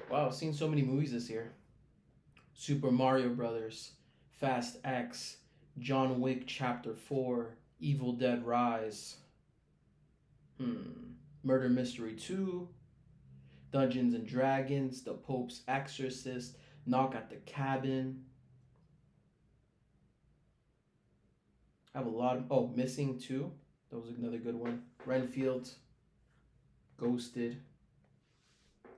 Wow, I've seen so many movies this year. Super Mario Brothers, Fast X, John Wick Chapter 4, Evil Dead Rise, Murder Mystery 2, Dungeons and Dragons, The Pope's Exorcist, Knock at the Cabin. I have a lot of. Oh, Missing 2. That was another good one. Renfield, Ghosted.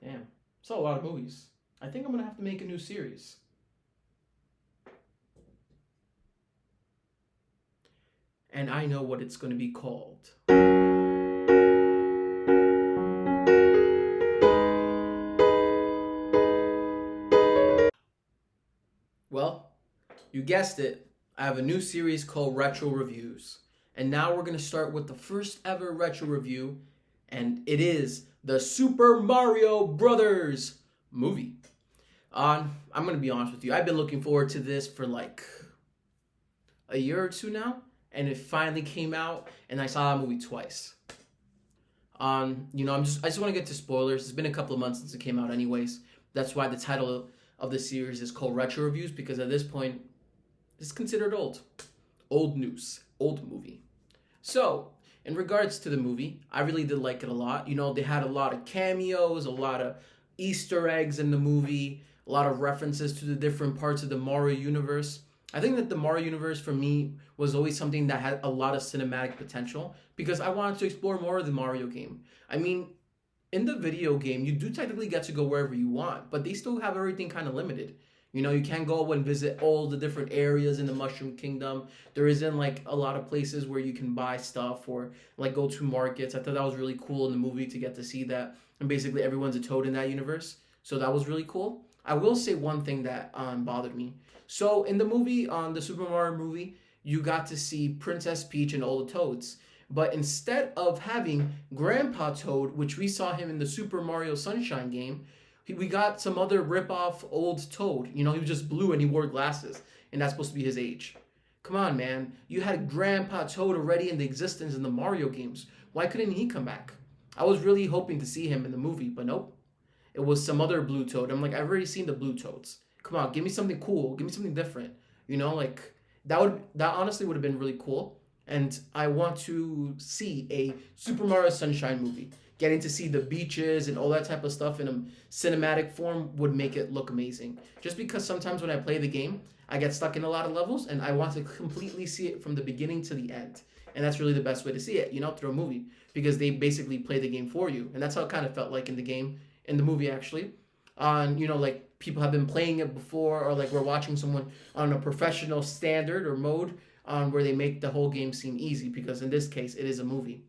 Damn. Saw a lot of movies. I think I'm going to have to make a new series. And I know what it's going to be called. Well, you guessed it. I have a new series called Retro Reviews. And now we're going to start with the first ever retro review. And it is the Super Mario Brothers movie. I'm going to be honest with you. I've been looking forward to this for like a year or two now. And it finally came out. And I saw that movie twice. I just want to get to spoilers. It's been a couple of months since it came out anyways. That's why the title of the series is called Retro Reviews, because at this point, it's considered old. Old news. Old movie. So, in regards to the movie, I really did like it a lot. They had a lot of cameos, a lot of Easter eggs in the movie, a lot of references to the different parts of the Mario universe. I think that the Mario universe for me was always something that had a lot of cinematic potential because I wanted to explore more of the Mario game. I mean, in the video game, you do technically get to go wherever you want, but they still have everything kind of limited. You can't go and visit all the different areas in the Mushroom Kingdom. There isn't like a lot of places where you can buy stuff or like go to markets. I thought that was really cool in the movie to get to see that. And basically everyone's a toad in that universe. So that was really cool. I will say one thing that bothered me. So in the movie, on the Super Mario movie, you got to see Princess Peach and all the Toads. But instead of having Grandpa Toad, which we saw him in the Super Mario Sunshine game, we got some other rip-off old Toad. He was just blue and he wore glasses. And that's supposed to be his age. Come on, man. You had Grandpa Toad already in the existence in the Mario games. Why couldn't he come back? I was really hoping to see him in the movie, but nope. It was some other blue Toad. I'm like, I've already seen the blue Toads. Come on, give me something cool. Give me something different. That honestly would have been really cool. And I want to see a Super Mario Sunshine movie. Getting to see the beaches and all that type of stuff in a cinematic form would make it look amazing. Just because sometimes when I play the game, I get stuck in a lot of levels and I want to completely see it from the beginning to the end. And that's really the best way to see it, through a movie. Because they basically play the game for you. And that's how it kind of felt like in the movie actually. Like people have been playing it before, or like we're watching someone on a professional standard or mode where they make the whole game seem easy, because in this case it is a movie.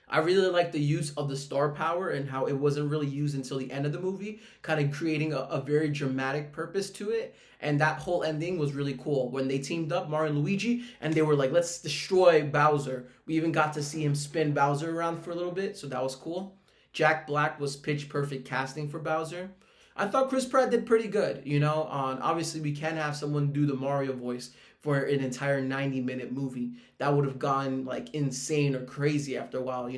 I really like the use of the star power and how it wasn't really used until the end of the movie, kind of creating a very dramatic purpose to it. And that whole ending was really cool when they teamed up, Mario and Luigi, and they were like, let's destroy Bowser. We even got to see him spin Bowser around for a little bit, so that was cool. Jack Black was pitch perfect casting for Bowser. I thought Chris Pratt did pretty good, obviously we can't have someone do the Mario voice for an entire 90-minute movie. That would have gone like insane or crazy after a while,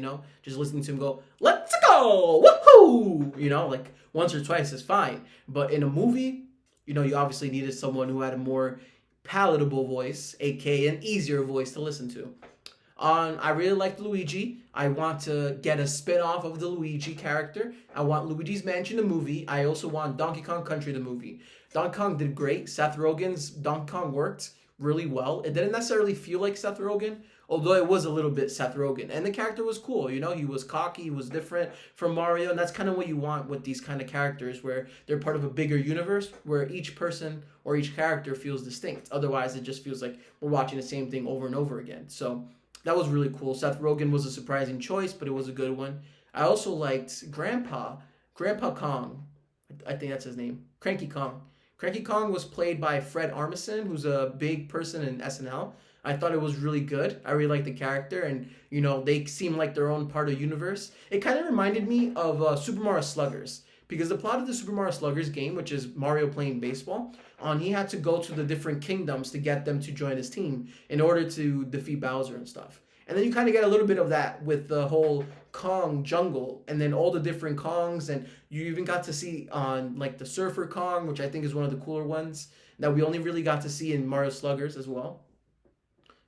just listening to him go, let's go, woohoo, like once or twice is fine. But in a movie, you obviously needed someone who had a more palatable voice, aka an easier voice to listen to. I really liked Luigi. I want to get a spin-off of the Luigi character. I want Luigi's Mansion the movie. I also want Donkey Kong Country the movie. Donkey Kong did great. Seth Rogen's Donkey Kong worked really well. It didn't necessarily feel like Seth Rogen, although it was a little bit Seth Rogen. And the character was cool, he was cocky, he was different from Mario, and that's kind of what you want with these kind of characters, where they're part of a bigger universe, where each person or each character feels distinct. Otherwise, it just feels like we're watching the same thing over and over again. So that was really cool. Seth Rogen was a surprising choice, but it was a good one. I also liked Grandpa Kong. I think that's his name. Cranky Kong. Cranky Kong was played by Fred Armisen, who's a big person in SNL. I thought it was really good. I really liked the character, and they seem like their own part of the universe. It kind of reminded me of Super Mario Sluggers, because the plot of the Super Mario Sluggers game, which is Mario playing baseball, he had to go to the different kingdoms to get them to join his team in order to defeat Bowser and stuff. And then you kind of get a little bit of that with the whole Kong jungle, and then all the different Kongs, and you even got to see on like the Surfer Kong, which I think is one of the cooler ones that we only really got to see in Mario Sluggers as well.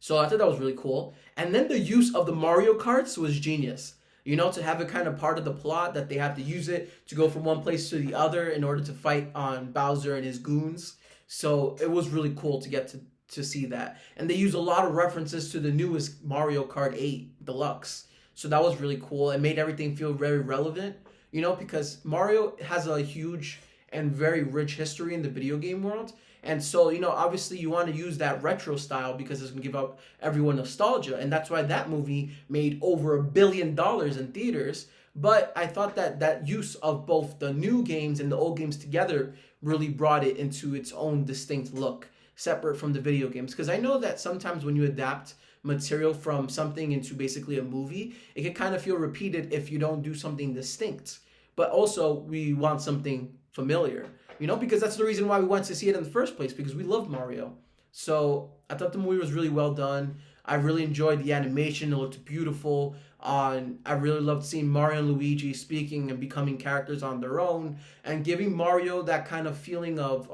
So I thought that was really cool. And then the use of the Mario Karts was genius. You know, to have it kind of part of the plot that they have to use it to go from one place to the other in order to fight on Bowser and his goons. So it was really cool to get to see that. And they use a lot of references to the newest Mario Kart 8 Deluxe. So that was really cool. It made everything feel very relevant, you know, because Mario has a huge and very rich history in the video game world. And so, you know, obviously you want to use that retro style because it's going to give up everyone nostalgia. And that's why that movie made over $1 billion in theaters. But I thought that that use of both the new games and the old games together really brought it into its own distinct look, separate from the video games. Because I know that sometimes when you adapt material from something into basically a movie, it can kind of feel repeated if you don't do something distinct. But also, we want something familiar, you know, because that's the reason why we went to see it in the first place, because we love Mario. So I thought the movie was really well done. I really enjoyed the animation. It looked beautiful. I really loved seeing Mario and Luigi speaking and becoming characters on their own and giving Mario that kind of feeling of,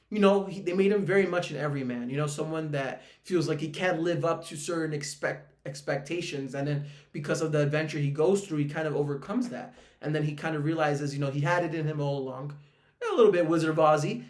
you know, they made him very much an everyman, you know, someone that feels like he can't live up to certain expectations. And then because of the adventure he goes through, he kind of overcomes that. And then he kind of realizes, you know, he had it in him all along. A little bit Wizard of Ozzy,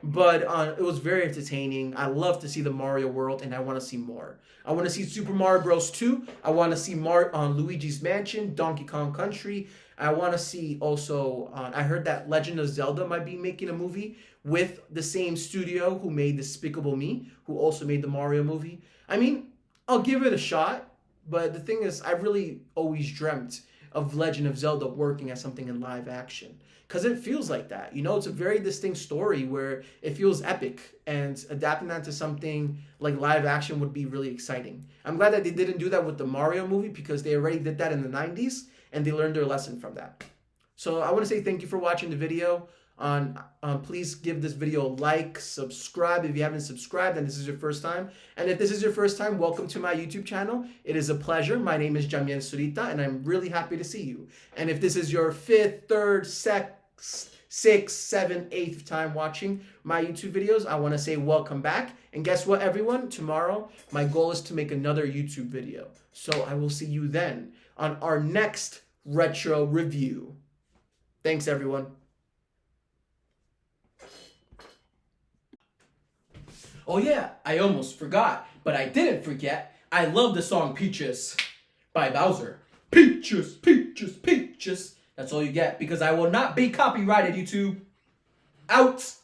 but it was very entertaining. I love to see the Mario world, and I want to see more. I want to see Super Mario Bros. 2. I want to see Luigi's Mansion, Donkey Kong Country. I want to see also, I heard that Legend of Zelda might be making a movie with the same studio who made Despicable Me, who also made the Mario movie. I mean, I'll give it a shot, but the thing is, I really always dreamt of Legend of Zelda working as something in live action. Because it feels like that. You know, it's a very distinct story where it feels epic, and adapting that to something like live action would be really exciting. I'm glad that they didn't do that with the Mario movie because they already did that in the 90s and they learned their lesson from that. So I want to say thank you for watching the video. Please give this video a like, subscribe if you haven't subscribed and this is your first time. And if this is your first time, welcome to my YouTube channel. It is a pleasure. My name is Jamien Surita and I'm really happy to see you. And if this is your 5th, 3rd, 6th, 7th, 8th time watching my YouTube videos, I want to say welcome back. And guess what, everyone? Tomorrow, my goal is to make another YouTube video. So I will see you then on our next retro review. Thanks, everyone. Oh yeah, I almost forgot, but I didn't forget. I love the song Peaches by Bowser. Peaches, peaches, peaches. That's all you get because I will not be copyrighted, YouTube. Out.